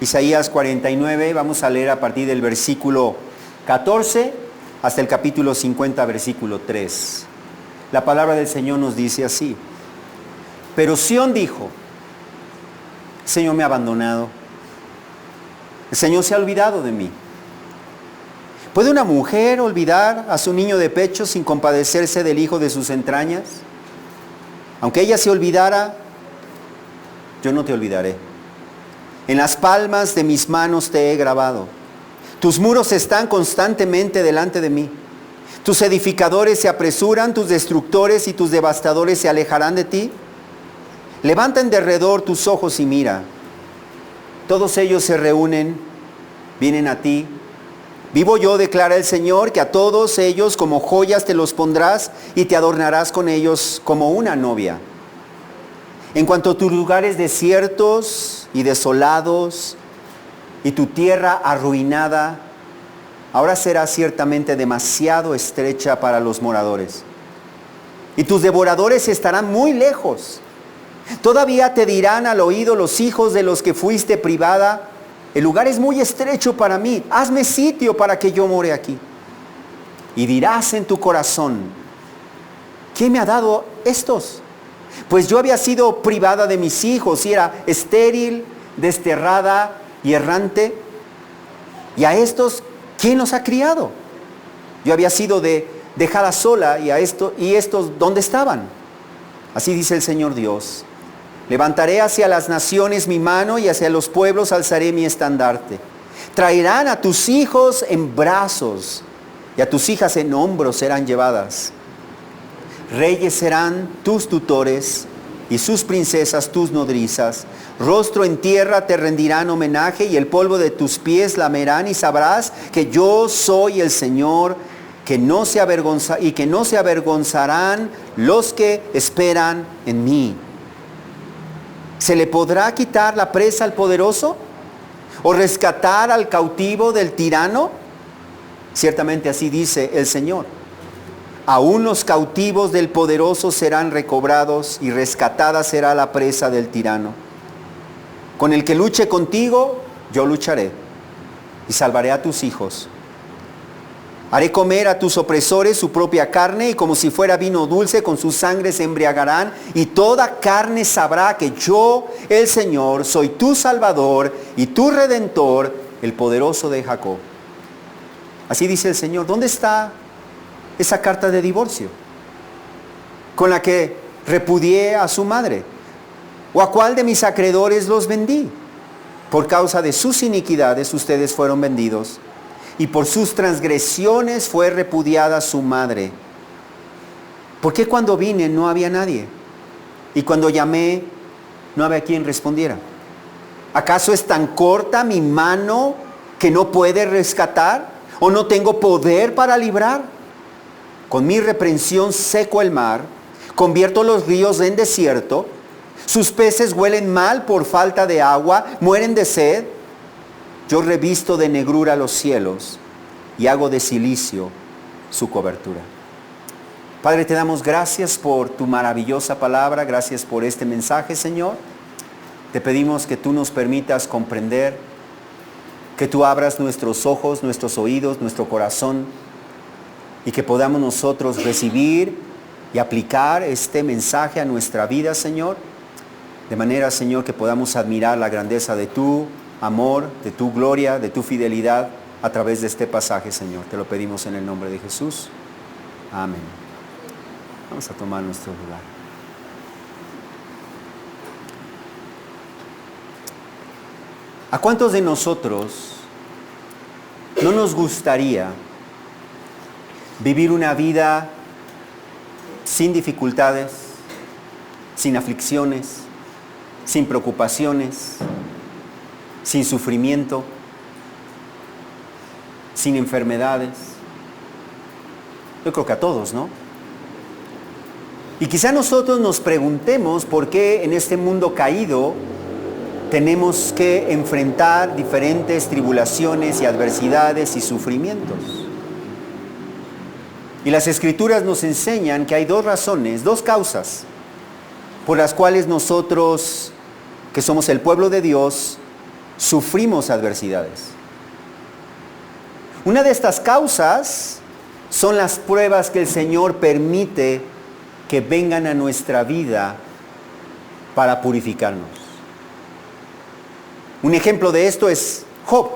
Isaías 49, vamos a leer a partir del versículo 14 hasta el capítulo 50, versículo 3. La palabra del Señor nos dice así: Pero Sión dijo: el Señor me ha abandonado, el Señor se ha olvidado de mí. ¿Puede una mujer olvidar a su niño de pecho sin compadecerse del hijo de sus entrañas? Aunque ella se olvidara, yo no te olvidaré. En las palmas de mis manos te he grabado. Tus muros están constantemente delante de mí. Tus edificadores se apresuran, tus destructores y tus devastadores se alejarán de ti. Levanta en derredor tus ojos y mira. Todos ellos se reúnen, vienen a ti. Vivo yo, declara el Señor, que a todos ellos como joyas te los pondrás y te adornarás con ellos como una novia. En cuanto a tus lugares desiertos y desolados y tu tierra arruinada, ahora será ciertamente demasiado estrecha para los moradores. Y tus devoradores estarán muy lejos. Todavía te dirán al oído los hijos de los que fuiste privada: el lugar es muy estrecho para mí, hazme sitio para que yo more aquí. Y dirás en tu corazón: ¿quién me ha dado estos? Pues yo había sido privada de mis hijos y era estéril, desterrada y errante. Y a estos, ¿quién los ha criado? Yo había sido dejada sola y estos, ¿dónde estaban? Así dice el Señor Dios: levantaré hacia las naciones mi mano y hacia los pueblos alzaré mi estandarte. Traerán a tus hijos en brazos y a tus hijas en hombros serán llevadas. Reyes serán tus tutores y sus princesas tus nodrizas. Rostro en tierra te rendirán homenaje y el polvo de tus pies lamerán, y sabrás que yo soy el Señor, que no se avergonzarán los que esperan en mí. ¿Se le podrá quitar la presa al poderoso? ¿O rescatar al cautivo del tirano? Ciertamente así dice el Señor: aún los cautivos del poderoso serán recobrados y rescatada será la presa del tirano. Con el que luche contigo, yo lucharé y salvaré a tus hijos. Haré comer a tus opresores su propia carne, y como si fuera vino dulce, con su sangre se embriagarán, y toda carne sabrá que yo, el Señor, soy tu Salvador y tu Redentor, el poderoso de Jacob. Así dice el Señor. ¿Dónde está esa carta de divorcio con la que repudié a su madre? ¿O a cuál de mis acreedores los vendí? Por causa de sus iniquidades ustedes fueron vendidos, y por sus transgresiones fue repudiada su madre. ¿Por qué cuando vine no había nadie? Y cuando llamé no había quien respondiera. ¿Acaso es tan corta mi mano que no puede rescatar? ¿O no tengo poder para librar? Con mi reprensión seco el mar, convierto los ríos en desierto. Sus peces huelen mal por falta de agua, mueren de sed. Yo revisto de negrura los cielos y hago de cilicio su cobertura. Padre, te damos gracias por tu maravillosa palabra, gracias por este mensaje, Señor. Te pedimos que tú nos permitas comprender, que tú abras nuestros ojos, nuestros oídos, nuestro corazón, y que podamos nosotros recibir y aplicar este mensaje a nuestra vida, Señor, de manera, Señor, que podamos admirar la grandeza de tu amor, de tu gloria, de tu fidelidad a través de este pasaje, Señor. Te lo pedimos en el nombre de Jesús. Amén. Vamos a tomar nuestro lugar. ¿A cuántos de nosotros no nos gustaría vivir una vida sin dificultades, sin aflicciones, sin preocupaciones, sin sufrimiento, sin enfermedades? Yo creo que a todos, ¿no? Y quizá nosotros nos preguntemos por qué en este mundo caído tenemos que enfrentar diferentes tribulaciones y adversidades y sufrimientos. Y las Escrituras nos enseñan que hay dos razones, dos causas por las cuales nosotros, que somos el pueblo de Dios, sufrimos adversidades. Una de estas causas son las pruebas que el Señor permite que vengan a nuestra vida para purificarnos. Un ejemplo de esto es Job.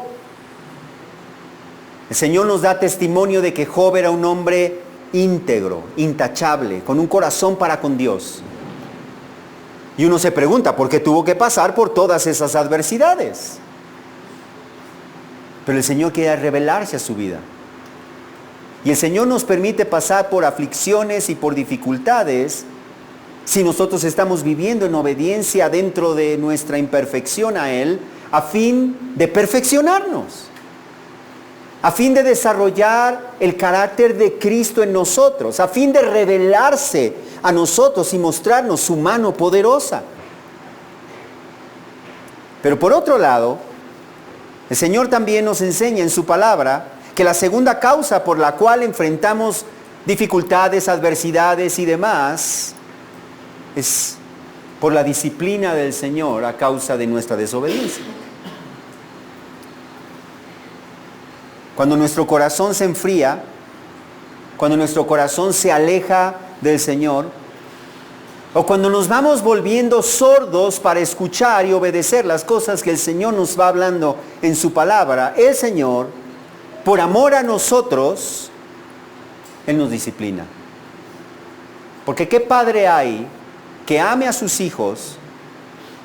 El Señor nos da testimonio de que Job era un hombre íntegro, intachable, con un corazón para con Dios. Y uno se pregunta, ¿por qué tuvo que pasar por todas esas adversidades? Pero el Señor quería revelarse a su vida. Y el Señor nos permite pasar por aflicciones y por dificultades si nosotros estamos viviendo en obediencia dentro de nuestra imperfección a Él, a fin de perfeccionarnos, a fin de desarrollar el carácter de Cristo en nosotros, a fin de revelarse a nosotros y mostrarnos su mano poderosa. Pero por otro lado, el Señor también nos enseña en su palabra que la segunda causa por la cual enfrentamos dificultades, adversidades y demás es por la disciplina del Señor a causa de nuestra desobediencia. Cuando nuestro corazón se enfría, cuando nuestro corazón se aleja del Señor, o cuando nos vamos volviendo sordos para escuchar y obedecer las cosas que el Señor nos va hablando en su palabra, el Señor, por amor a nosotros, Él nos disciplina. Porque ¿qué padre hay que ame a sus hijos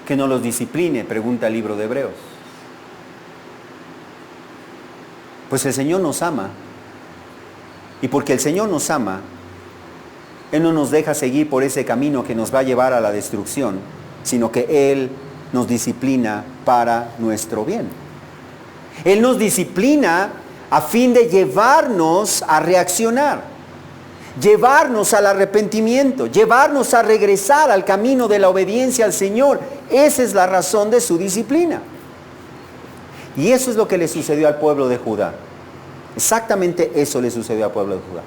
que no los discipline? Pregunta el libro de Hebreos. Pues el Señor nos ama. Y porque el Señor nos ama, Él no nos deja seguir por ese camino que nos va a llevar a la destrucción, sino que Él nos disciplina para nuestro bien. Él nos disciplina a fin de llevarnos a reaccionar, llevarnos al arrepentimiento, llevarnos a regresar al camino de la obediencia al Señor. Esa es la razón de su disciplina. Y eso es lo que le sucedió al pueblo de Judá. Exactamente eso le sucedió al pueblo de Judá.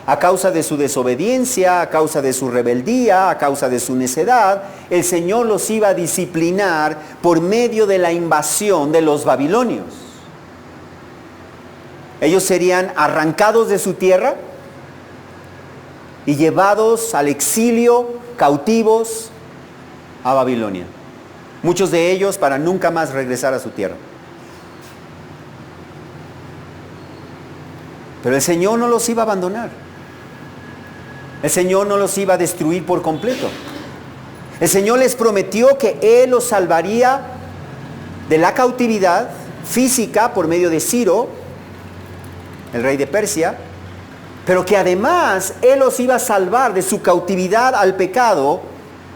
A causa de su desobediencia, a causa de su rebeldía, a causa de su necedad, el Señor los iba a disciplinar por medio de la invasión de los babilonios. Ellos serían arrancados de su tierra y llevados al exilio, cautivos a Babilonia. Muchos de ellos para nunca más regresar a su tierra. Pero el Señor no los iba a abandonar. El Señor no los iba a destruir por completo. El Señor les prometió que Él los salvaría de la cautividad física por medio de Ciro, el rey de Persia, pero que además Él los iba a salvar de su cautividad al pecado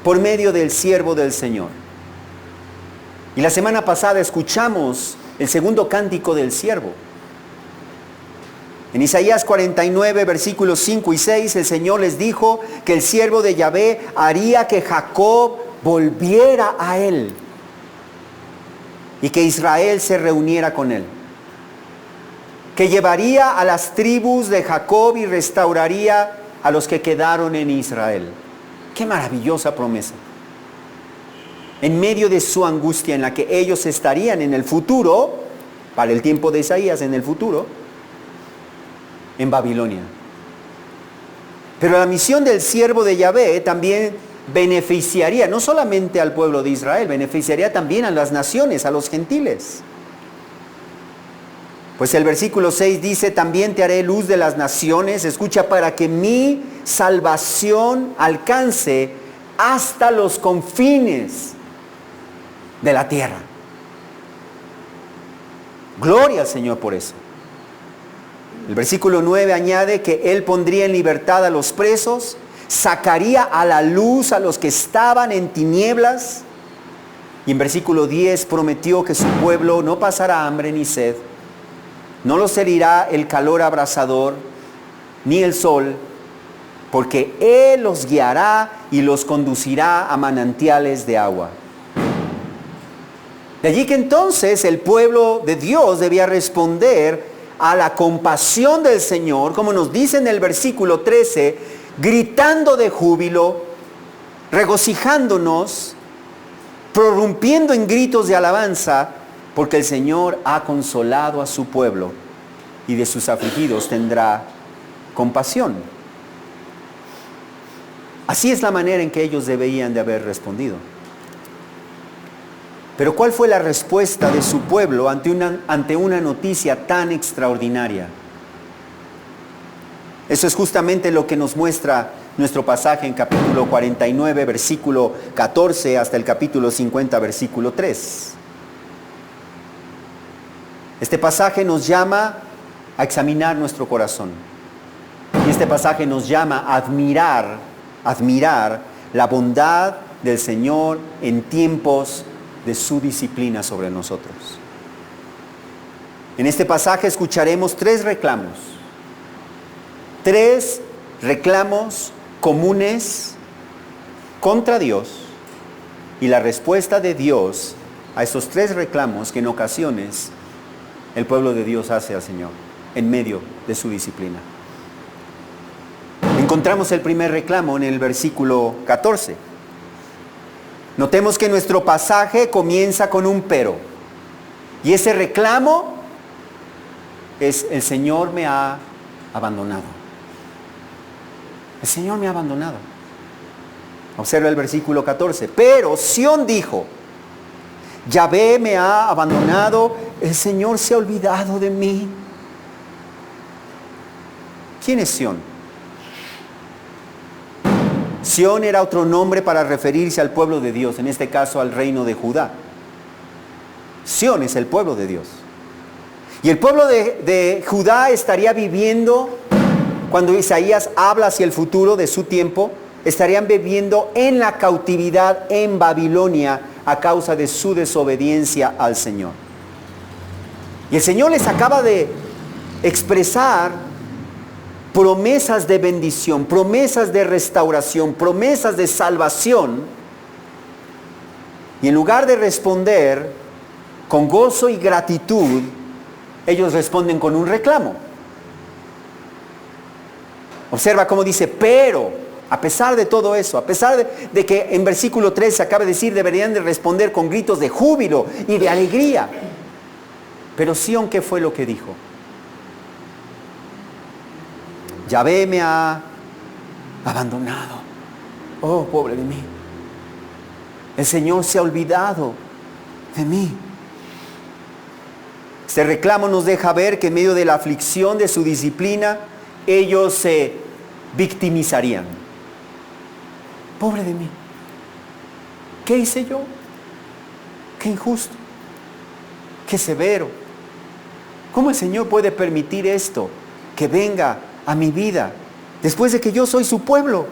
por medio del siervo del Señor. Y la semana pasada escuchamos el segundo cántico del siervo. En Isaías 49, versículos 5 y 6, el Señor les dijo que el siervo de Yahvé haría que Jacob volviera a Él y que Israel se reuniera con Él. Que llevaría a las tribus de Jacob y restauraría a los que quedaron en Israel. ¡Qué maravillosa promesa! En medio de su angustia en la que ellos estarían en el futuro, para el tiempo de Isaías en el futuro, en Babilonia. Pero la misión del siervo de Yahvé también beneficiaría no solamente al pueblo de Israel, beneficiaría también a las naciones, a los gentiles. Pues el versículo 6 dice, también te haré luz de las naciones, escucha, para que mi salvación alcance hasta los confines de la tierra. Gloria al Señor por eso. El versículo 9 añade que Él pondría en libertad a los presos, sacaría a la luz a los que estaban en tinieblas. Y en versículo 10 prometió que su pueblo no pasará hambre ni sed, no los herirá el calor abrasador, ni el sol, porque Él los guiará y los conducirá a manantiales de agua. De allí que entonces el pueblo de Dios debía responder a la compasión del Señor, como nos dice en el versículo 13, gritando de júbilo, regocijándonos prorrumpiendo en gritos de alabanza, porque el Señor ha consolado a su pueblo y de sus afligidos tendrá compasión. Así es la manera en que ellos debían de haber respondido. Pero ¿cuál fue la respuesta de su pueblo ante una noticia tan extraordinaria? Eso es justamente lo que nos muestra nuestro pasaje en capítulo 49, versículo 14, hasta el capítulo 50, versículo 3. Este pasaje nos llama a examinar nuestro corazón. Y este pasaje nos llama a admirar la bondad del Señor en tiempos de su disciplina sobre nosotros. En este pasaje escucharemos tres reclamos comunes contra Dios y la respuesta de Dios a esos tres reclamos que en ocasiones el pueblo de Dios hace al Señor en medio de su disciplina. Encontramos el primer reclamo en el versículo 14. Notemos que nuestro pasaje comienza con un pero. Y ese reclamo es: el Señor me ha abandonado. El Señor me ha abandonado. Observa el versículo 14. Pero Sión dijo: Yahvé me ha abandonado, el Señor se ha olvidado de mí. ¿Quién es Sión? Sión era otro nombre para referirse al pueblo de Dios, en este caso al reino de Judá. Sión es el pueblo de Dios. Y el pueblo de Judá estaría viviendo, cuando Isaías habla hacia el futuro de su tiempo, estarían viviendo en la cautividad en Babilonia a causa de su desobediencia al Señor. Y el Señor les acaba de expresar promesas de bendición, promesas de restauración, promesas de salvación. Y en lugar de responder con gozo y gratitud, ellos responden con un reclamo. Observa cómo dice: pero, a pesar de todo eso, a pesar de que en versículo 3 se acaba de decir, deberían de responder con gritos de júbilo y de alegría. Pero Sión, ¿qué fue lo que dijo? Yahvé me ha abandonado. Oh, pobre de mí. El Señor se ha olvidado de mí. Este reclamo nos deja ver que en medio de la aflicción de su disciplina, ellos se victimizarían. Pobre de mí. ¿Qué hice yo? Qué injusto. Qué severo. ¿Cómo el Señor puede permitir esto que venga a mi vida después de que yo soy su pueblo?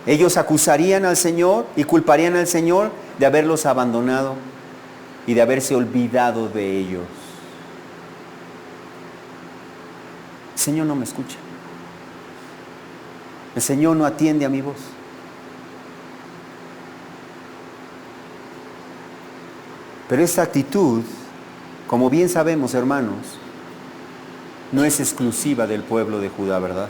Ellos acusarían al Señor y culparían al Señor de haberlos abandonado y de haberse olvidado de ellos. El Señor no me escucha. El Señor no atiende a mi voz. Pero esta actitud, como bien sabemos, hermanos, no es exclusiva del pueblo de Judá, ¿verdad?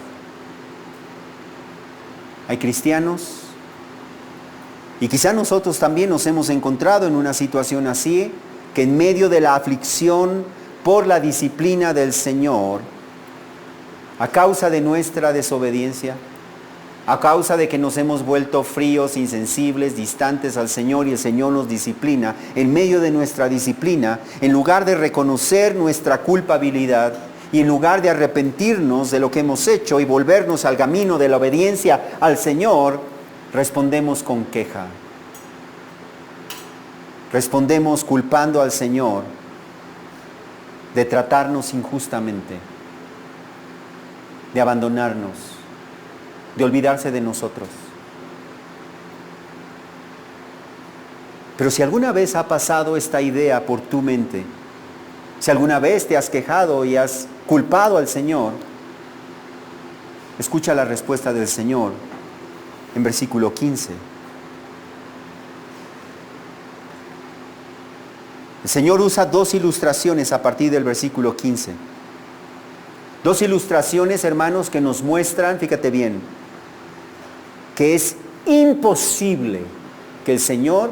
Hay cristianos, y quizá nosotros también nos hemos encontrado en una situación así, que en medio de la aflicción por la disciplina del Señor, a causa de nuestra desobediencia, a causa de que nos hemos vuelto fríos, insensibles, distantes al Señor, y el Señor nos disciplina, en medio de nuestra disciplina, en lugar de reconocer nuestra culpabilidad, y en lugar de arrepentirnos de lo que hemos hecho y volvernos al camino de la obediencia al Señor, respondemos con queja. Respondemos culpando al Señor de tratarnos injustamente, de abandonarnos, de olvidarse de nosotros. Pero si alguna vez ha pasado esta idea por tu mente, si alguna vez te has quejado y has culpado al Señor, escucha la respuesta del Señor en versículo 15. El Señor usa dos ilustraciones a partir del versículo 15. Dos ilustraciones, hermanos, que nos muestran, fíjate bien, que es imposible que el Señor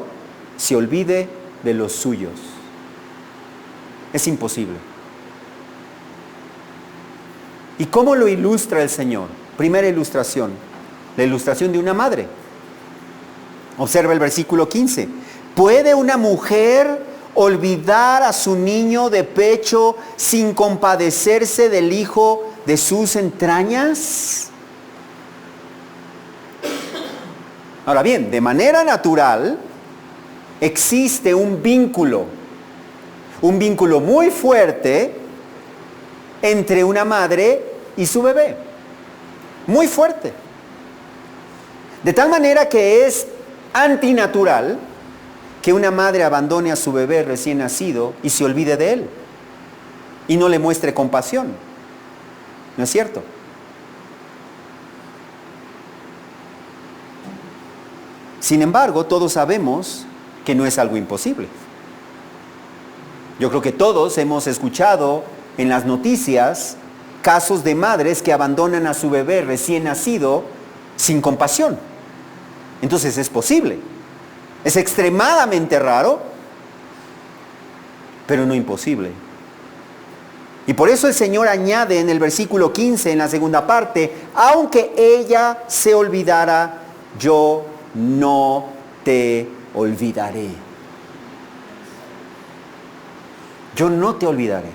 se olvide de los suyos. Es imposible. ¿Y cómo lo ilustra el Señor? Primera ilustración, la ilustración de una madre. Observa el versículo 15. ¿Puede una mujer olvidar a su niño de pecho sin compadecerse del hijo de sus entrañas? Ahora bien, de manera natural existe un vínculo muy fuerte entre una madre y su bebé. Muy fuerte. De tal manera que es antinatural que una madre abandone a su bebé recién nacido y se olvide de él y no le muestre compasión. ¿No es cierto? Sin embargo, todos sabemos que no es algo imposible. Yo creo que todos hemos escuchado en las noticias casos de madres que abandonan a su bebé recién nacido sin compasión. Entonces es posible. Es extremadamente raro, pero no imposible. Y por eso el Señor añade en el versículo 15, en la segunda parte, aunque ella se olvidara, yo no te olvidaré. Yo no te olvidaré.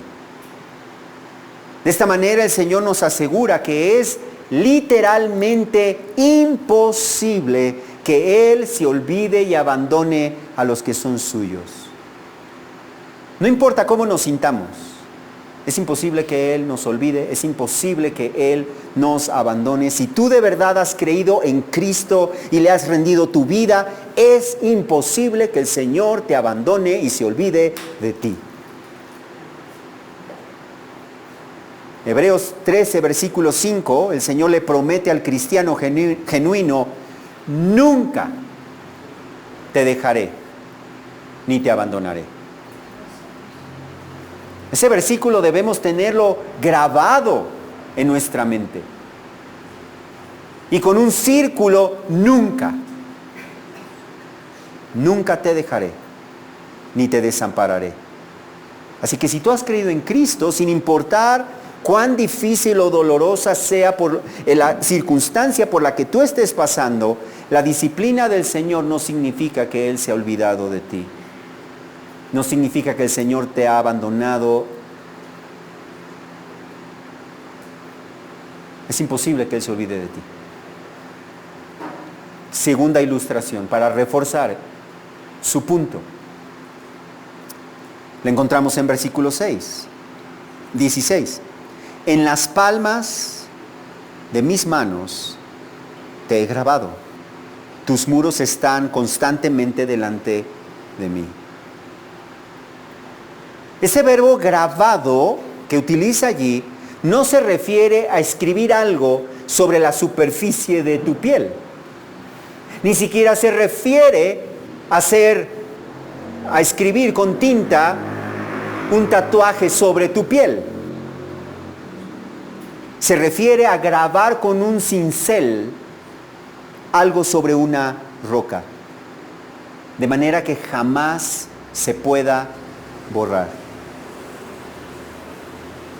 De esta manera el Señor nos asegura que es literalmente imposible que Él se olvide y abandone a los que son suyos. No importa cómo nos sintamos, es imposible que Él nos olvide, es imposible que Él nos abandone. Si tú de verdad has creído en Cristo y le has rendido tu vida, es imposible que el Señor te abandone y se olvide de ti. Hebreos 13, versículo 5, el Señor le promete al cristiano genuino: nunca te dejaré, ni te abandonaré. Ese versículo debemos tenerlo grabado en nuestra mente. Y con un círculo: nunca. Nunca te dejaré, ni te desampararé. Así que si tú has creído en Cristo, sin importar cuán difícil o dolorosa sea por la circunstancia por la que tú estés pasando, la disciplina del Señor no significa que Él se ha olvidado de ti. No significa que el Señor te ha abandonado. Es imposible que Él se olvide de ti. Segunda ilustración, para reforzar su punto. La encontramos en versículo 16. En las palmas de mis manos te he grabado. Tus muros están constantemente delante de mí. Ese verbo grabado que utiliza allí no se refiere a escribir algo sobre la superficie de tu piel. Ni siquiera se refiere a escribir con tinta un tatuaje sobre tu piel. Se refiere a grabar con un cincel algo sobre una roca, de manera que jamás se pueda borrar.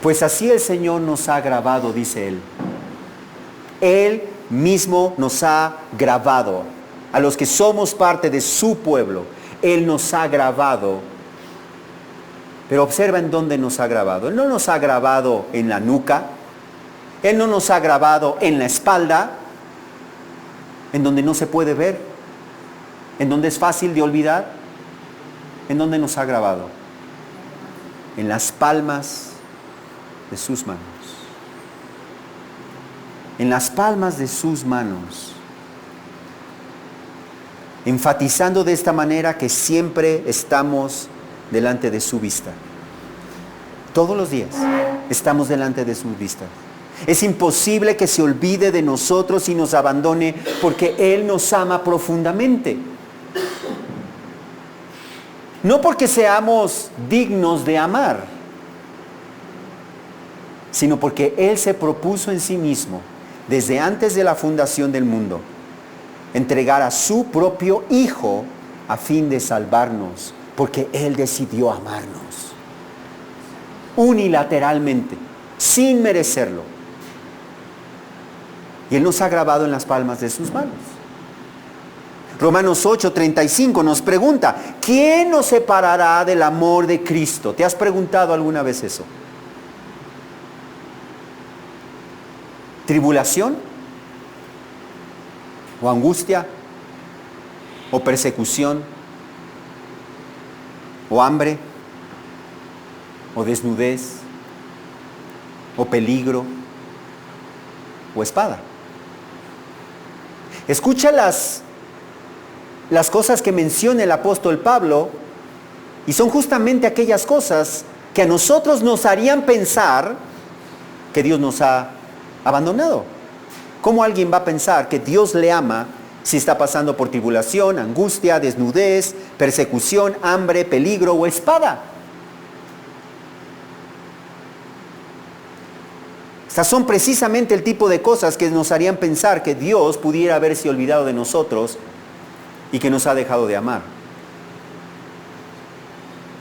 Pues así el Señor nos ha grabado, dice Él. Él mismo nos ha grabado. A los que somos parte de su pueblo, Él nos ha grabado. Pero observa en dónde nos ha grabado. Él no nos ha grabado en la nuca. Él no nos ha grabado en la espalda, en donde no se puede ver, en donde es fácil de olvidar. ¿En dónde nos ha grabado? En las palmas de sus manos. En las palmas de sus manos. Enfatizando de esta manera que siempre estamos delante de su vista. Todos los días estamos delante de su vista. Es imposible que se olvide de nosotros y nos abandone, porque Él nos ama profundamente. No porque seamos dignos de amar, sino porque Él se propuso en sí mismo, desde antes de la fundación del mundo, entregar a su propio Hijo a fin de salvarnos, porque Él decidió amarnos unilateralmente, sin merecerlo. Y Él nos ha grabado en las palmas de sus manos. Romanos 8:35 nos pregunta, ¿quién nos separará del amor de Cristo? ¿Te has preguntado alguna vez eso? ¿Tribulación? ¿O angustia? ¿O persecución? ¿O hambre? ¿O desnudez? ¿O peligro? ¿O espada? Escucha las cosas que menciona el apóstol Pablo, y son justamente aquellas cosas que a nosotros nos harían pensar que Dios nos ha abandonado. ¿Cómo alguien va a pensar que Dios le ama si está pasando por tribulación, angustia, desnudez, persecución, hambre, peligro o espada? Estas son precisamente el tipo de cosas que nos harían pensar que Dios pudiera haberse olvidado de nosotros y que nos ha dejado de amar.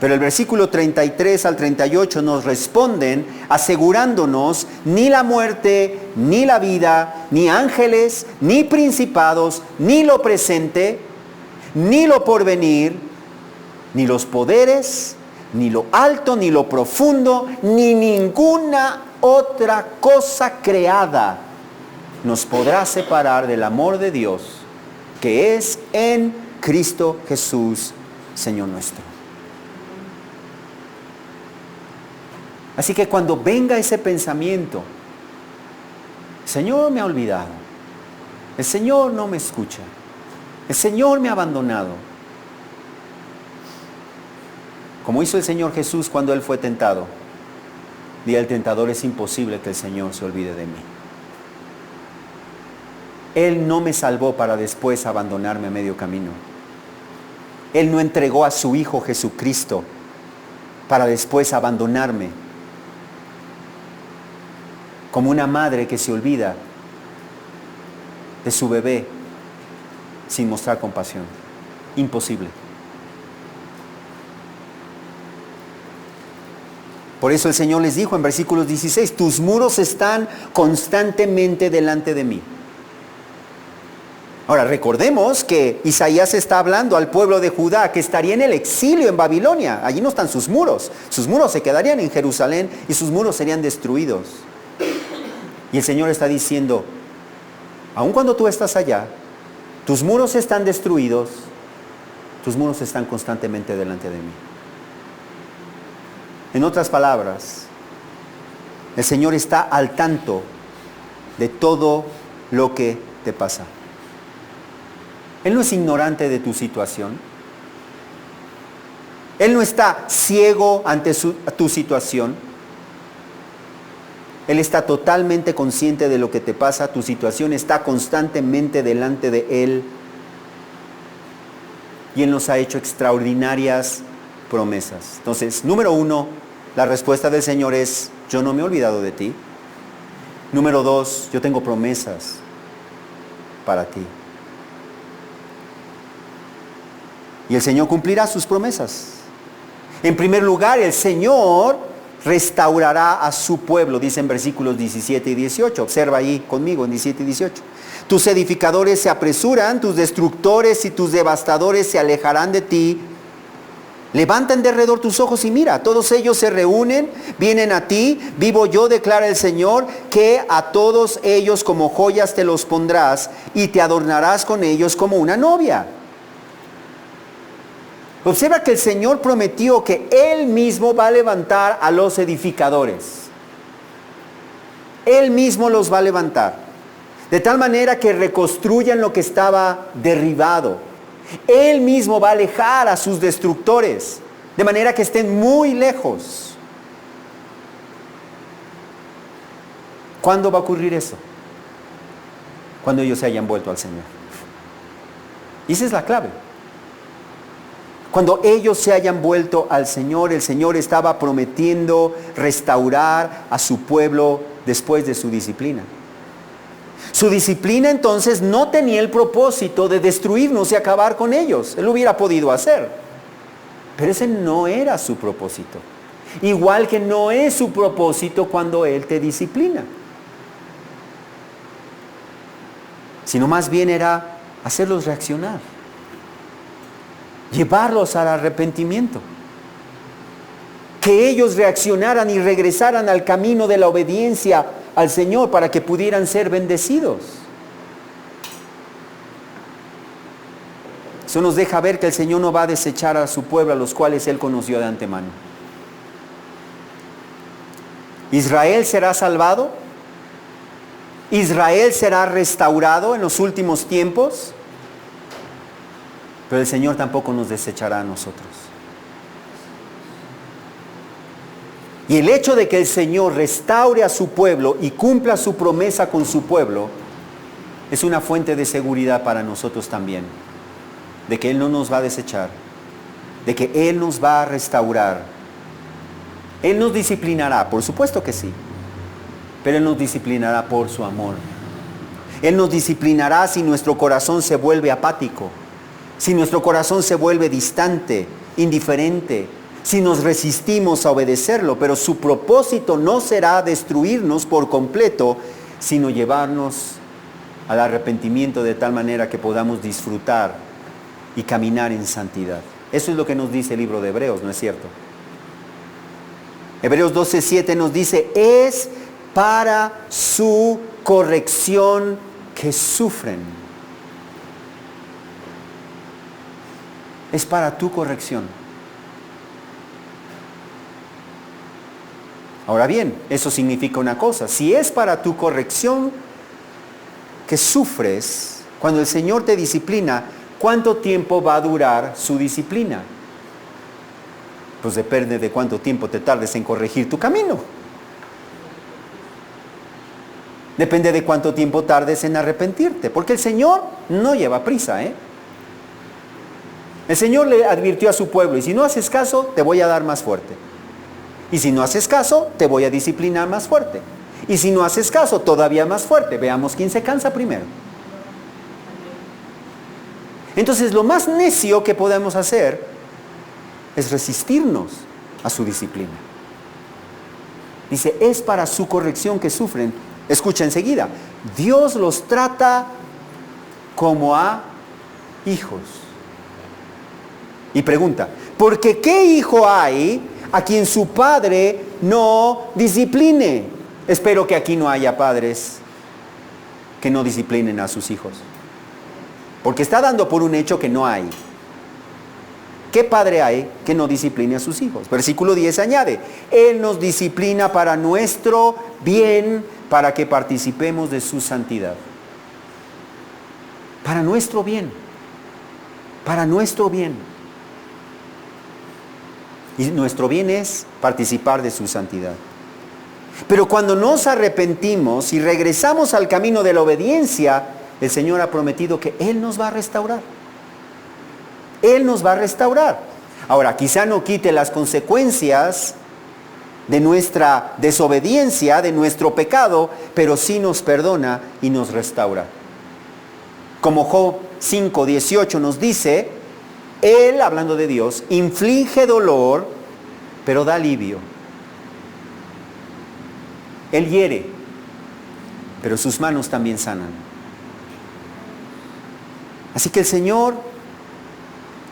Pero el versículo 33 al 38 nos responden asegurándonos: ni la muerte, ni la vida, ni ángeles, ni principados, ni lo presente, ni lo porvenir, ni los poderes, ni lo alto, ni lo profundo, ni ninguna otra cosa creada nos podrá separar del amor de Dios que es en Cristo Jesús, Señor nuestro. Así que cuando venga ese pensamiento, el Señor me ha olvidado, el Señor no me escucha, el Señor me ha abandonado, como hizo el Señor Jesús cuando Él fue tentado, diga el tentador: es imposible que el Señor se olvide de mí. Él no me salvó para después abandonarme a medio camino. Él no entregó a su Hijo Jesucristo para después abandonarme, como una madre que se olvida de su bebé sin mostrar compasión. Imposible. Por eso el Señor les dijo en versículos 16: tus muros están constantemente delante de mí. Ahora recordemos que Isaías está hablando al pueblo de Judá que estaría en el exilio en Babilonia. Allí no están sus muros se quedarían en Jerusalén y sus muros serían destruidos. Y el Señor está diciendo: aun cuando tú estás allá, tus muros están destruidos, tus muros están constantemente delante de mí. En otras palabras, el Señor está al tanto de todo lo que te pasa. Él no es ignorante de tu situación. Él no está ciego ante tu situación. Él está totalmente consciente de lo que te pasa. Tu situación está constantemente delante de Él. Y Él nos ha hecho extraordinarias promesas. Entonces, número 1, la respuesta del Señor es: yo no me he olvidado de ti. Número 2, yo tengo promesas para ti. Y el Señor cumplirá sus promesas. En primer lugar, el Señor restaurará a su pueblo, dice en versículos 17 y 18. Observa ahí conmigo en 17 y 18. Tus edificadores se apresuran, tus destructores y tus devastadores se alejarán de ti. Levanta en derredor tus ojos y mira, todos ellos se reúnen, vienen a ti. Vivo yo, declara el Señor, que a todos ellos como joyas te los pondrás y te adornarás con ellos como una novia. Observa que el Señor prometió que Él mismo va a levantar a los edificadores. Él mismo los va a levantar. De tal manera que reconstruyan lo que estaba derribado. Él mismo va a alejar a sus destructores. De manera que estén muy lejos. ¿Cuándo va a ocurrir eso? Cuando ellos se hayan vuelto al Señor. Y esa es la clave. Cuando ellos se hayan vuelto al Señor, el Señor estaba prometiendo restaurar a su pueblo después de su disciplina. Su disciplina entonces no tenía el propósito de destruirnos y acabar con ellos. Él lo hubiera podido hacer, pero ese no era su propósito. Igual que no es su propósito cuando Él te disciplina, sino más bien era hacerlos reaccionar, llevarlos al arrepentimiento, que ellos reaccionaran y regresaran al camino de la obediencia al Señor para que pudieran ser bendecidos. Eso nos deja ver que el Señor no va a desechar a su pueblo, a los cuales Él conoció de antemano. Israel será salvado, Israel será restaurado en los últimos tiempos, pero el Señor tampoco nos desechará a nosotros. Y el hecho de que el Señor restaure a su pueblo y cumpla su promesa con su pueblo es una fuente de seguridad para nosotros también, de que Él no nos va a desechar, de que Él nos va a restaurar. Él nos disciplinará, por supuesto que sí, pero Él nos disciplinará por su amor. Él nos disciplinará si nuestro corazón se vuelve apático, si nuestro corazón se vuelve distante, indiferente, si nos resistimos a obedecerlo, pero su propósito no será destruirnos por completo, sino llevarnos al arrepentimiento de tal manera que podamos disfrutar y caminar en santidad. Eso es lo que nos dice el libro de Hebreos, ¿no es cierto? Hebreos 12:7 nos dice, es para su corrección que sufren. Es para tu corrección. Ahora bien, eso significa una cosa. Si es para tu corrección que sufres, cuando el Señor te disciplina, ¿cuánto tiempo va a durar su disciplina? Pues depende de cuánto tiempo te tardes en corregir tu camino. Depende de cuánto tiempo tardes en arrepentirte, porque el Señor no lleva prisa, El Señor le advirtió a su pueblo, y si no haces caso, te voy a dar más fuerte. Y si no haces caso, te voy a disciplinar más fuerte. Y si no haces caso, todavía más fuerte. Veamos quién se cansa primero. Entonces, lo más necio que podemos hacer es resistirnos a su disciplina. Dice, es para su corrección que sufren. Escucha enseguida, Dios los trata como a hijos. Y pregunta, ¿porque qué hijo hay a quien su padre no discipline? Espero que aquí no haya padres que no disciplinen a sus hijos, porque está dando por un hecho que no hay. ¿Qué padre hay que no discipline a sus hijos? Versículo 10 añade, Él nos disciplina para nuestro bien, para que participemos de su santidad. Para nuestro bien. Para nuestro bien. Y nuestro bien es participar de su santidad. Pero cuando nos arrepentimos y regresamos al camino de la obediencia, el Señor ha prometido que Él nos va a restaurar. Él nos va a restaurar. Ahora, quizá no quite las consecuencias de nuestra desobediencia, de nuestro pecado, pero sí nos perdona y nos restaura. Como Job 5:18 nos dice, Él, hablando de Dios, inflige dolor, pero da alivio. Él hiere, pero sus manos también sanan. Así que el Señor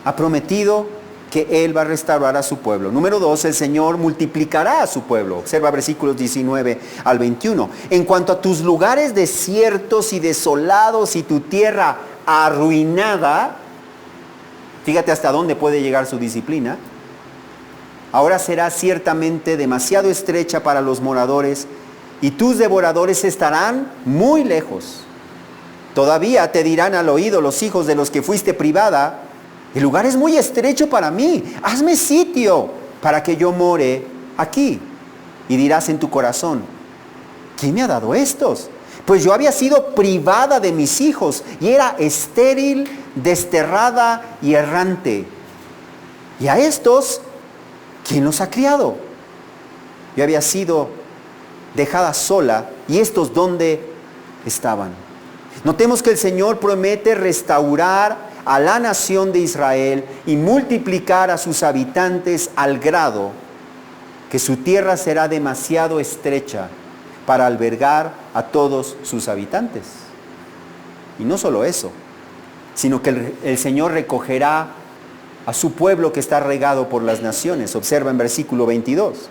ha prometido que Él va a restaurar a su pueblo. Número 2, el Señor multiplicará a su pueblo. Observa versículos 19 al 21. En cuanto a tus lugares desiertos y desolados y tu tierra arruinada, fíjate hasta dónde puede llegar su disciplina. Ahora será ciertamente demasiado estrecha para los moradores y tus devoradores estarán muy lejos. Todavía te dirán al oído los hijos de los que fuiste privada, el lugar es muy estrecho para mí, hazme sitio para que yo more aquí. Y dirás en tu corazón, ¿quién me ha dado estos? Pues yo había sido privada de mis hijos y era estéril, desterrada y errante. Y a estos, ¿quién los ha criado? Yo había sido dejada sola, ¿y estos dónde estaban? Notemos que el Señor promete restaurar a la nación de Israel y multiplicar a sus habitantes al grado que su tierra será demasiado estrecha para albergar a todos sus habitantes. Y no solo eso, sino que el Señor recogerá a su pueblo que está regado por las naciones. Observa en versículo 22.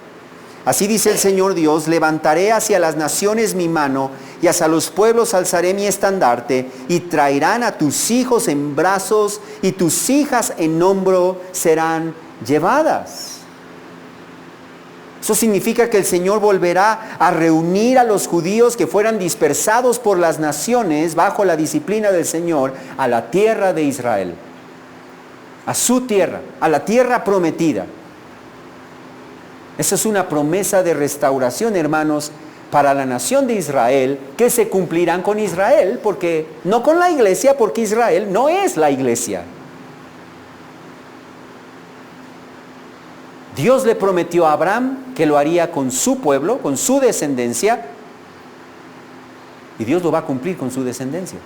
Así dice el Señor Dios: levantaré hacia las naciones mi mano y hacia los pueblos alzaré mi estandarte, y traerán a tus hijos en brazos y tus hijas en hombro serán llevadas. Eso significa que el Señor volverá a reunir a los judíos que fueran dispersados por las naciones bajo la disciplina del Señor a la tierra de Israel, a su tierra, a la tierra prometida. Esa es una promesa de restauración, hermanos, para la nación de Israel, que se cumplirán con Israel, porque no con la iglesia, porque Israel no es la iglesia. Dios le prometió a Abraham que lo haría con su pueblo, con su descendencia, y Dios lo va a cumplir con su descendencia.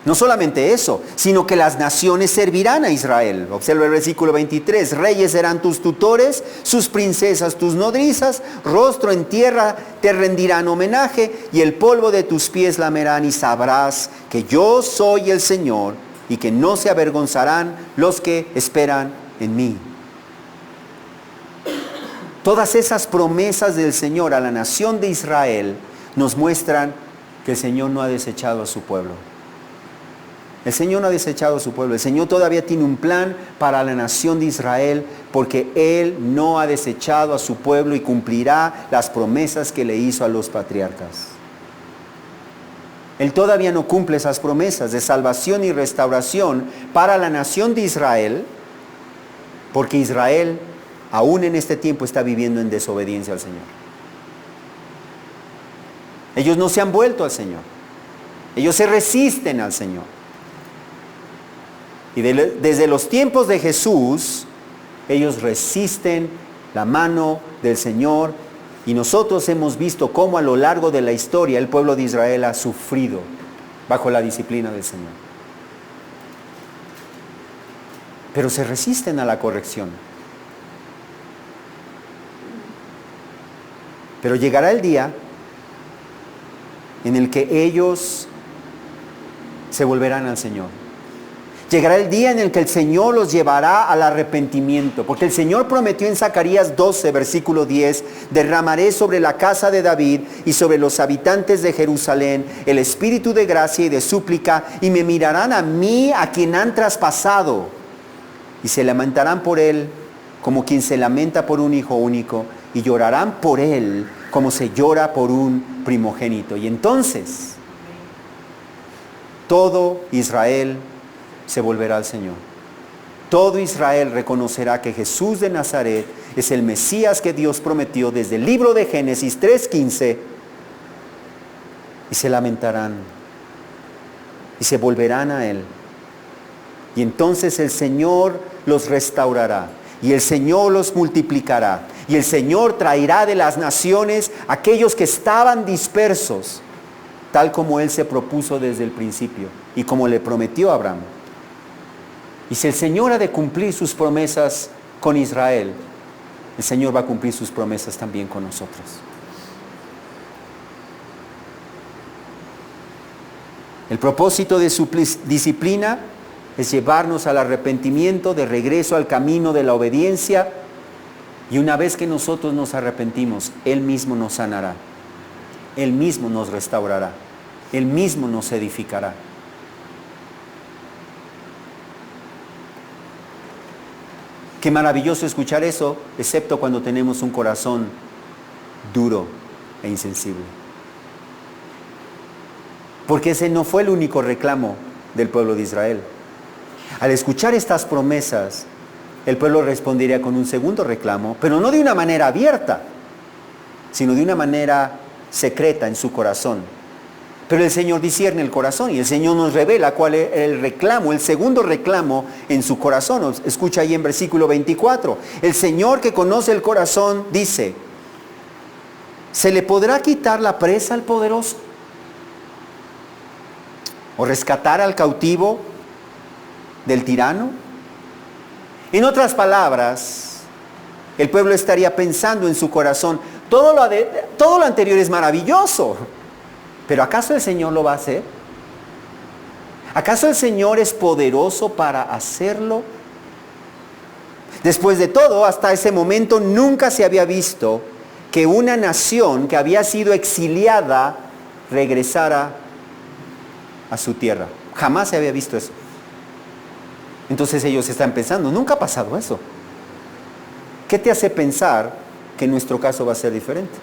No solamente eso, sino que las naciones servirán a Israel. Observa el versículo 23. Reyes serán tus tutores, sus princesas tus nodrizas, rostro en tierra te rendirán homenaje, y el polvo de tus pies lamerán, y sabrás que yo soy el Señor, y que no se avergonzarán los que esperan en mí. Todas esas promesas del Señor a la nación de Israel nos muestran que el Señor no ha desechado a su pueblo. El Señor no ha desechado a su pueblo. El Señor todavía tiene un plan para la nación de Israel, porque Él no ha desechado a su pueblo y cumplirá las promesas que le hizo a los patriarcas. Él todavía no cumple esas promesas de salvación y restauración para la nación de Israel, porque Israel aún en este tiempo está viviendo en desobediencia al Señor. Ellos no se han vuelto al Señor. Ellos se resisten al Señor. Y desde los tiempos de Jesús, ellos resisten la mano del Señor, y nosotros hemos visto cómo a lo largo de la historia el pueblo de Israel ha sufrido bajo la disciplina del Señor. Pero se resisten a la corrección. Pero llegará el día en el que ellos se volverán al Señor. Llegará el día en el que el Señor los llevará al arrepentimiento, porque el Señor prometió en Zacarías 12, versículo 10, derramaré sobre la casa de David y sobre los habitantes de Jerusalén el espíritu de gracia y de súplica, y me mirarán a mí, a quien han traspasado, y se lamentarán por él como quien se lamenta por un hijo único, y llorarán por él como se llora por un primogénito. Y entonces todo Israel se volverá al Señor. Todo Israel reconocerá que Jesús de Nazaret es el Mesías que Dios prometió desde el libro de Génesis 3:15, y se lamentarán y se volverán a Él. Y entonces el Señor los restaurará, y el Señor los multiplicará, y el Señor traerá de las naciones aquellos que estaban dispersos, tal como Él se propuso desde el principio y como le prometió a Abraham. Y si el Señor ha de cumplir sus promesas con Israel, el Señor va a cumplir sus promesas también con nosotros. El propósito de su disciplina es llevarnos al arrepentimiento, de regreso al camino de la obediencia, y una vez que nosotros nos arrepentimos, Él mismo nos sanará, Él mismo nos restaurará, Él mismo nos edificará. Qué maravilloso escuchar eso, excepto cuando tenemos un corazón duro e insensible. Porque ese no fue el único reclamo del pueblo de Israel. Al escuchar estas promesas, el pueblo respondería con un segundo reclamo, pero no de una manera abierta, sino de una manera secreta en su corazón. Pero el Señor discierne el corazón, y el Señor nos revela cuál es el reclamo, el segundo reclamo en su corazón. Escucha ahí en versículo 24. El Señor, que conoce el corazón, dice: ¿se le podrá quitar la presa al poderoso? ¿O rescatar al cautivo del tirano? En otras palabras, el pueblo estaría pensando en su corazón, todo lo anterior es maravilloso, pero ¿acaso el Señor lo va a hacer? ¿Acaso el Señor es poderoso para hacerlo? Después de todo, hasta ese momento nunca se había visto que una nación que había sido exiliada regresara a su tierra. Jamás se había visto eso. Entonces ellos están pensando, nunca ha pasado eso. ¿Qué te hace pensar que en nuestro caso va a ser diferente?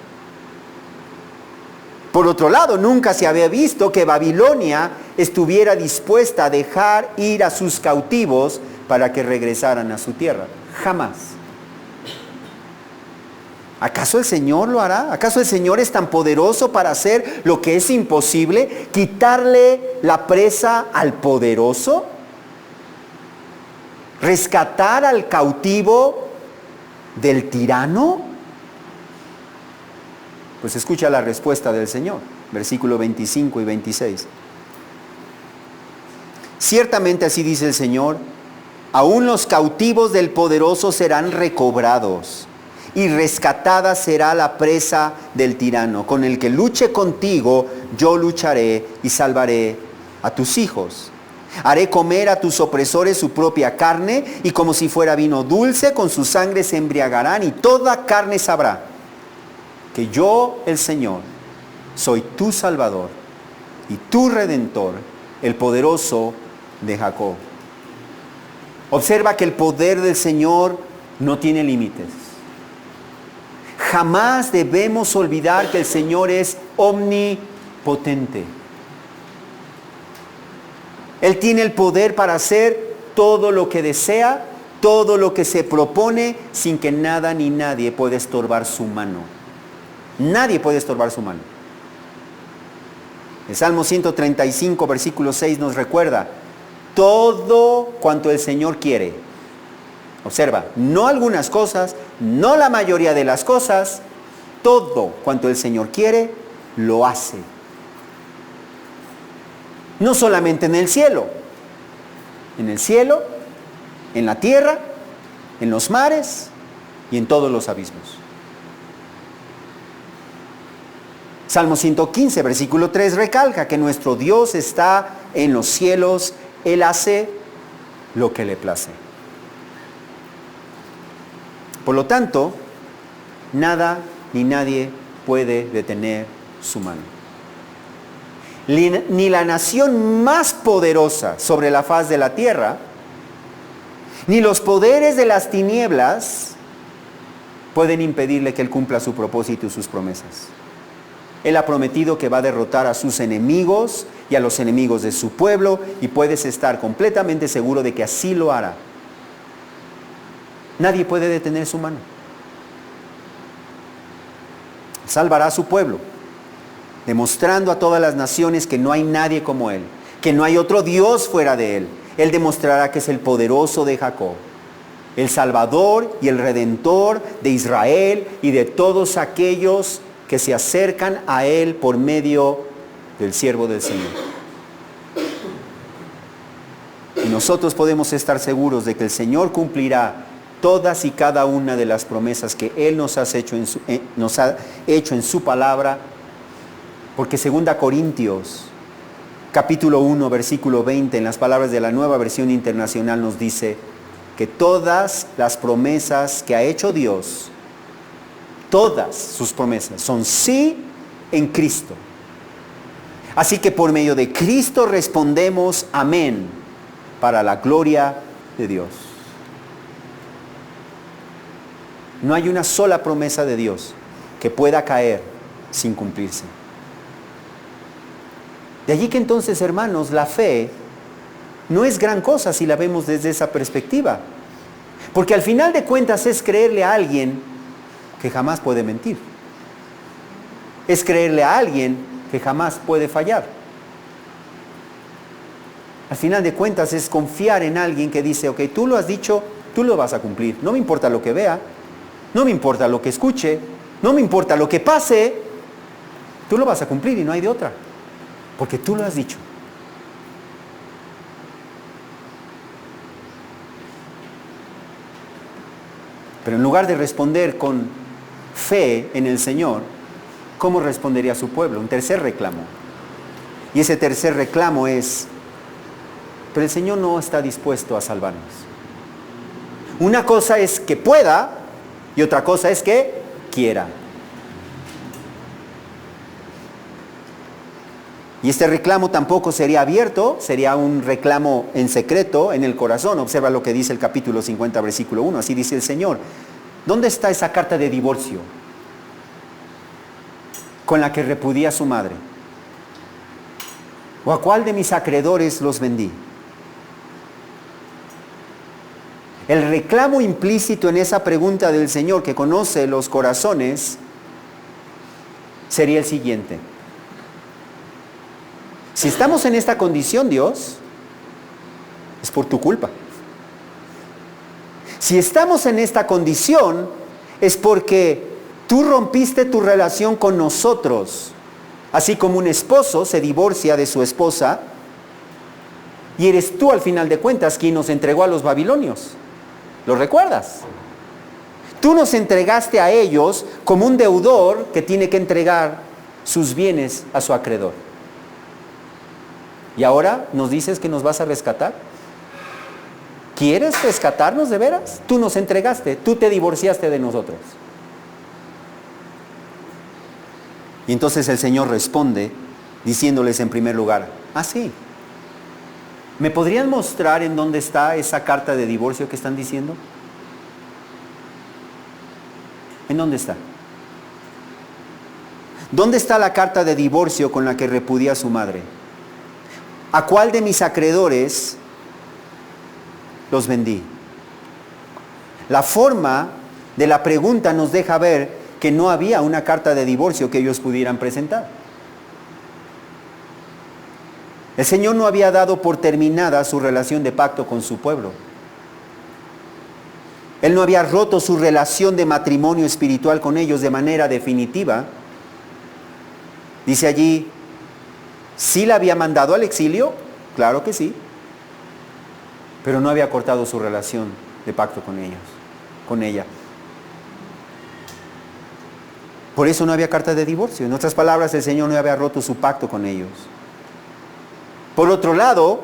Por otro lado, nunca se había visto que Babilonia estuviera dispuesta a dejar ir a sus cautivos para que regresaran a su tierra. Jamás. ¿Acaso el Señor lo hará? ¿Acaso el Señor es tan poderoso para hacer lo que es imposible? ¿Quitarle la presa al poderoso? ¿Rescatar al cautivo del tirano? Pues escucha la respuesta del Señor, versículo 25 y 26. Ciertamente así dice el Señor, aún los cautivos del poderoso serán recobrados, y rescatada será la presa del tirano. Con el que luche contigo, yo lucharé y salvaré a tus hijos. Haré comer a tus opresores su propia carne, y como si fuera vino dulce, con su sangre se embriagarán, y toda carne sabrá que yo, el Señor, soy tu Salvador y tu Redentor, el poderoso de Jacob. Observa que el poder del Señor no tiene límites. Jamás debemos olvidar que el Señor es omnipotente. Él tiene el poder para hacer todo lo que desea, todo lo que se propone, sin que nada ni nadie pueda estorbar su mano. Nadie puede estorbar su mano. El Salmo 135, versículo 6 nos recuerda, todo cuanto el Señor quiere. Observa, no algunas cosas, no la mayoría de las cosas, todo cuanto el Señor quiere, lo hace. No solamente en el cielo, en la tierra, en los mares y en todos los abismos. Salmo 115, versículo 3 recalca que nuestro Dios está en los cielos, Él hace lo que le place. Por lo tanto, nada ni nadie puede detener su mano. Ni la nación más poderosa sobre la faz de la tierra, ni los poderes de las tinieblas pueden impedirle que Él cumpla su propósito y sus promesas. Él ha prometido que va a derrotar a sus enemigos y a los enemigos de su pueblo, y puedes estar completamente seguro de que así lo hará. Nadie puede detener su mano. Salvará a su pueblo, demostrando a todas las naciones que no hay nadie como Él, que no hay otro Dios fuera de Él. Él demostrará que es el poderoso de Jacob, el Salvador y el Redentor de Israel y de todos aquellos que se acercan a Él por medio del siervo del Señor. Y nosotros podemos estar seguros de que el Señor cumplirá todas y cada una de las promesas que Él nos ha hecho en su palabra, porque 2 Corintios, capítulo 1, versículo 20, en las palabras de la Nueva Versión Internacional nos dice que todas las promesas que ha hecho Dios, todas sus promesas son sí en Cristo. Así que por medio de Cristo respondemos amén para la gloria de Dios. No hay una sola promesa de Dios que pueda caer sin cumplirse. De allí que entonces, hermanos, la fe no es gran cosa si la vemos desde esa perspectiva. Porque al final de cuentas es creerle a alguien que jamás puede mentir. Es creerle a alguien que jamás puede fallar. Al final de cuentas es confiar en alguien que dice, ok, tú lo has dicho, tú lo vas a cumplir. No me importa lo que vea, no me importa lo que escuche, no me importa lo que pase, tú lo vas a cumplir y no hay de otra. Porque tú lo has dicho. Pero en lugar de responder con fe en el Señor, ¿cómo respondería su pueblo? Un tercer reclamo. Y ese tercer reclamo es, pero el Señor no está dispuesto a salvarnos. Una cosa es que pueda y otra cosa es que quiera. Y este reclamo tampoco sería abierto, sería un reclamo en secreto, en el corazón. Observa lo que dice el capítulo 50, versículo 1. Así dice el Señor. ¿Dónde está esa carta de divorcio con la que repudia a su madre? ¿O a cuál de mis acreedores los vendí? El reclamo implícito en esa pregunta del Señor, que conoce los corazones, sería el siguiente. Si estamos en esta condición, Dios, es por tu culpa. Si estamos en esta condición, es porque tú rompiste tu relación con nosotros. Así como un esposo se divorcia de su esposa, y eres tú al final de cuentas quien nos entregó a los babilonios. ¿Lo recuerdas? Tú nos entregaste a ellos como un deudor que tiene que entregar sus bienes a su acreedor. ¿Y ahora nos dices que nos vas a rescatar? ¿Quieres rescatarnos de veras? Tú nos entregaste, tú te divorciaste de nosotros. Y entonces el Señor responde diciéndoles en primer lugar, sí. ¿Me podrían mostrar en dónde está esa carta de divorcio que están diciendo? ¿En dónde está? ¿Dónde está la carta de divorcio con la que repudia a su madre? ¿A cuál de mis acreedores los vendí? La forma de la pregunta nos deja ver que no había una carta de divorcio que ellos pudieran presentar. El Señor no había dado por terminada su relación de pacto con su pueblo. Él no había roto su relación de matrimonio espiritual con ellos de manera definitiva. Dice allí, ¿sí la había mandado al exilio? Claro que sí. Pero no había cortado su relación de pacto con ellos, con ella. Por eso no había carta de divorcio. En otras palabras, el Señor no había roto su pacto con ellos. Por otro lado,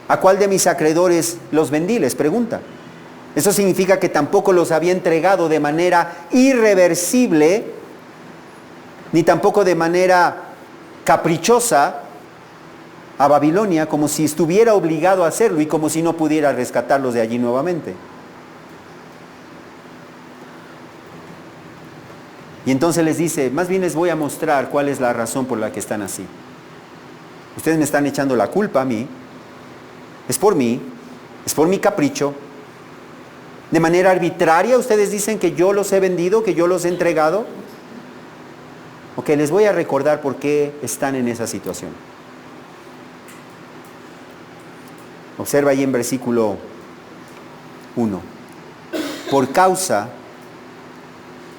¿a cuál de mis acreedores los vendí? Les pregunta. Eso significa que tampoco los había entregado de manera irreversible, ni tampoco de manera caprichosa a Babilonia, como si estuviera obligado a hacerlo y como si no pudiera rescatarlos de allí nuevamente. Y entonces les dice, más bien les voy a mostrar cuál es la razón por la que están así. Ustedes me están echando la culpa a mí, es por mi capricho. De manera arbitraria ustedes dicen que yo los he vendido, que yo los he entregado. Ok, les voy a recordar por qué están en esa situación. Observa ahí en versículo 1. Por causa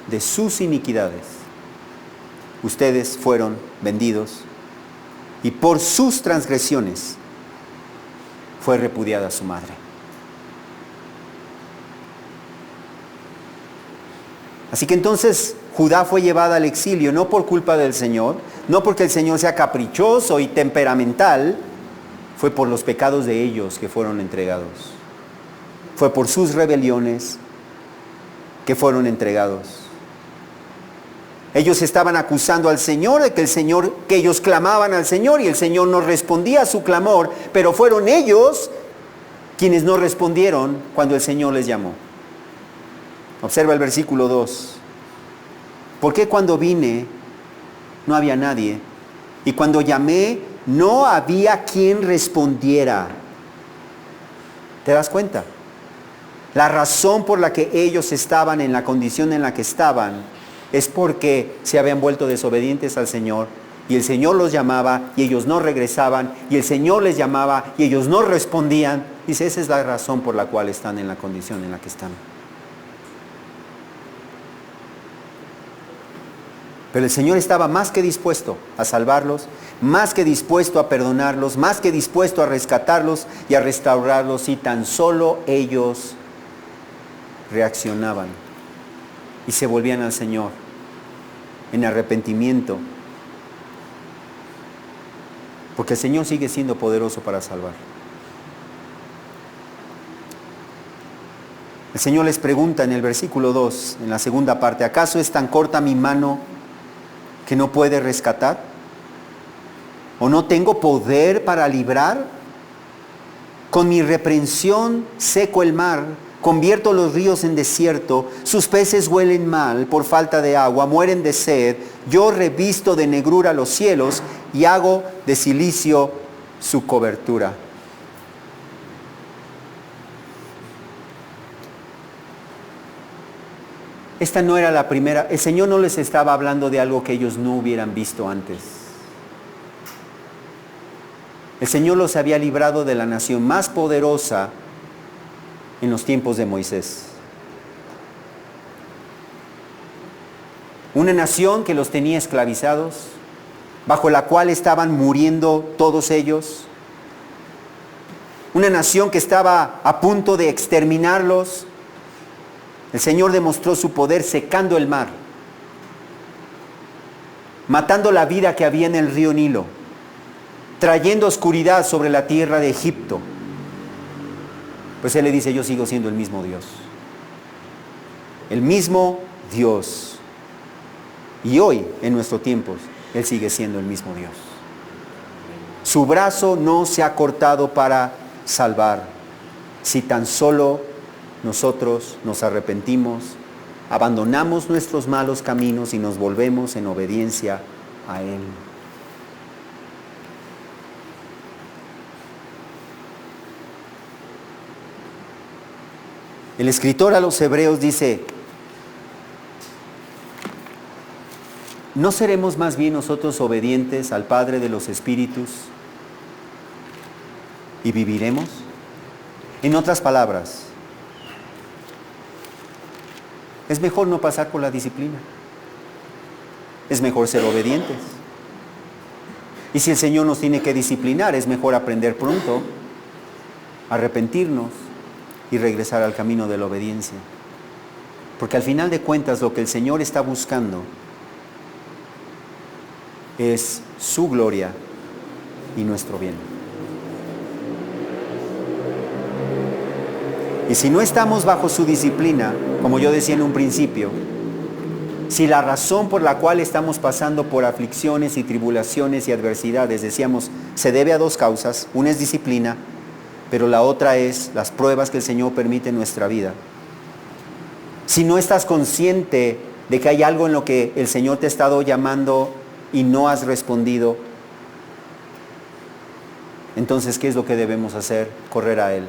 de sus iniquidades, ustedes fueron vendidos, y por sus transgresiones fue repudiada su madre. Así que entonces Judá fue llevada al exilio no por culpa del Señor, no porque el Señor sea caprichoso y temperamental, fue por los pecados de ellos que fueron entregados. Fue por sus rebeliones que fueron entregados. Ellos estaban acusando al Señor de que ellos clamaban al Señor y el Señor no respondía a su clamor, pero fueron ellos quienes no respondieron cuando el Señor les llamó. Observa el versículo 2. ¿Por qué cuando vine no había nadie? Y cuando llamé no había quien respondiera. ¿Te das cuenta? La razón por la que ellos estaban en la condición en la que estaban es porque se habían vuelto desobedientes al Señor y el Señor los llamaba y ellos no regresaban y el Señor les llamaba y ellos no respondían. Dice, esa es la razón por la cual están en la condición en la que están. Pero el Señor estaba más que dispuesto a salvarlos, más que dispuesto a perdonarlos, más que dispuesto a rescatarlos y a restaurarlos si tan solo ellos reaccionaban y se volvían al Señor en arrepentimiento, porque el Señor sigue siendo poderoso para salvar. El Señor les pregunta en el versículo 2, en la segunda parte, ¿acaso es tan corta mi mano que no puede rescatar? ¿O no tengo poder para librar? Con mi reprensión seco el mar, convierto los ríos en desierto, sus peces huelen mal por falta de agua, mueren de sed, yo revisto de negrura los cielos y hago de cilicio su cobertura. Esta no era la primera, el Señor no les estaba hablando de algo que ellos no hubieran visto antes. El Señor los había librado de la nación más poderosa en los tiempos de Moisés. Una nación que los tenía esclavizados, bajo la cual estaban muriendo todos ellos. Una nación que estaba a punto de exterminarlos. El Señor demostró su poder secando el mar, matando la vida que había en el río Nilo, trayendo oscuridad sobre la tierra de Egipto. Pues Él le dice, yo sigo siendo el mismo Dios. El mismo Dios. Y hoy, en nuestros tiempos, Él sigue siendo el mismo Dios. Su brazo no se ha cortado para salvar, si tan solo nosotros nos arrepentimos, abandonamos nuestros malos caminos y nos volvemos en obediencia a Él. El escritor a los Hebreos dice, ¿no seremos más bien nosotros obedientes al Padre de los Espíritus y viviremos? En otras palabras, es mejor no pasar por la disciplina. Es mejor ser obedientes. Y si el Señor nos tiene que disciplinar, es mejor aprender pronto, arrepentirnos y regresar al camino de la obediencia. Porque al final de cuentas lo que el Señor está buscando es su gloria y nuestro bien. Y si no estamos bajo su disciplina, como yo decía en un principio, si la razón por la cual estamos pasando por aflicciones y tribulaciones y adversidades, decíamos, se debe a dos causas, una es disciplina, pero la otra es las pruebas que el Señor permite en nuestra vida. Si no estás consciente de que hay algo en lo que el Señor te ha estado llamando y no has respondido, entonces, ¿qué es lo que debemos hacer? Correr a Él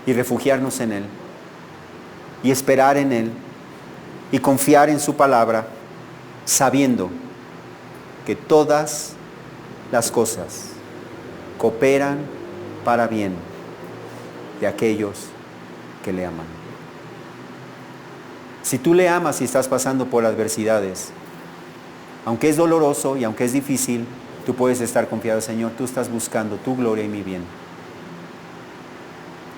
y refugiarnos en Él y esperar en Él y confiar en su palabra, sabiendo que todas las cosas cooperan para bien de aquellos que le aman. Si tú le amas y estás pasando por adversidades, aunque es doloroso y aunque es difícil, tú puedes estar confiado, Señor, tú estás buscando tu gloria y mi bien.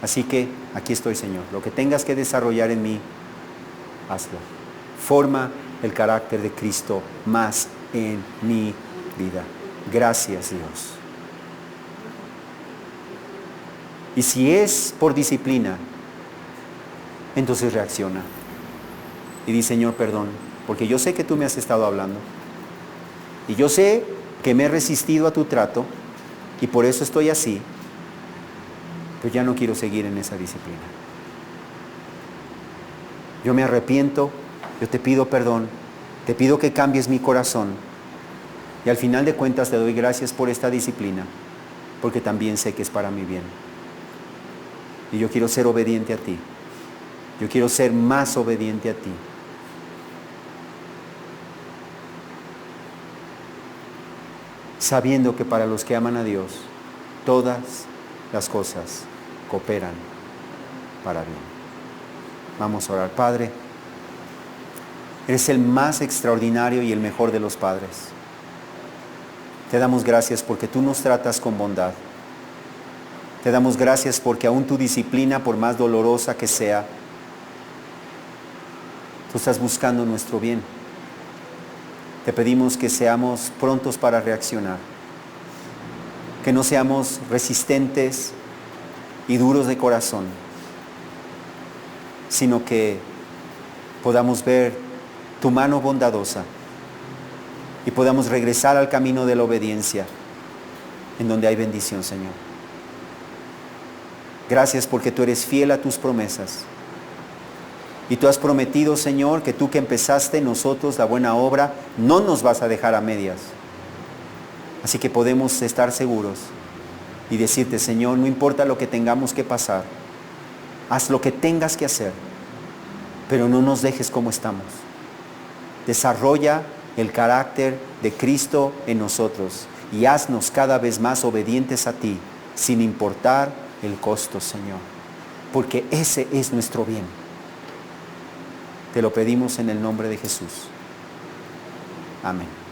Así que aquí estoy, Señor. Lo que tengas que desarrollar en mí, hazlo. Forma el carácter de Cristo más en mi vida. Gracias, Dios. Y si es por disciplina, entonces reacciona. Y di, Señor, perdón, porque yo sé que tú me has estado hablando. Y yo sé que me he resistido a tu trato y por eso estoy así. Pero ya no quiero seguir en esa disciplina. Yo me arrepiento, yo te pido perdón, te pido que cambies mi corazón y al final de cuentas te doy gracias por esta disciplina, porque también sé que es para mi bien. Y yo quiero ser obediente a ti. Yo quiero ser más obediente a ti. Sabiendo que para los que aman a Dios, todas las cosas cooperan para bien. Vamos a orar. Padre, eres el más extraordinario y el mejor de los padres. Te damos gracias porque tú nos tratas con bondad. Te damos gracias porque aún tu disciplina, por más dolorosa que sea, tú estás buscando nuestro bien. Te pedimos que seamos prontos para reaccionar, que no seamos resistentes y duros de corazón, sino que podamos ver tu mano bondadosa y podamos regresar al camino de la obediencia, en donde hay bendición, Señor. Gracias porque tú eres fiel a tus promesas. Y tú has prometido, Señor, que tú que empezaste en nosotros la buena obra, no nos vas a dejar a medias. Así que podemos estar seguros y decirte, Señor, no importa lo que tengamos que pasar, haz lo que tengas que hacer, pero no nos dejes como estamos. Desarrolla el carácter de Cristo en nosotros y haznos cada vez más obedientes a ti, sin importar el costo, Señor, porque ese es nuestro bien. Te lo pedimos en el nombre de Jesús. Amén.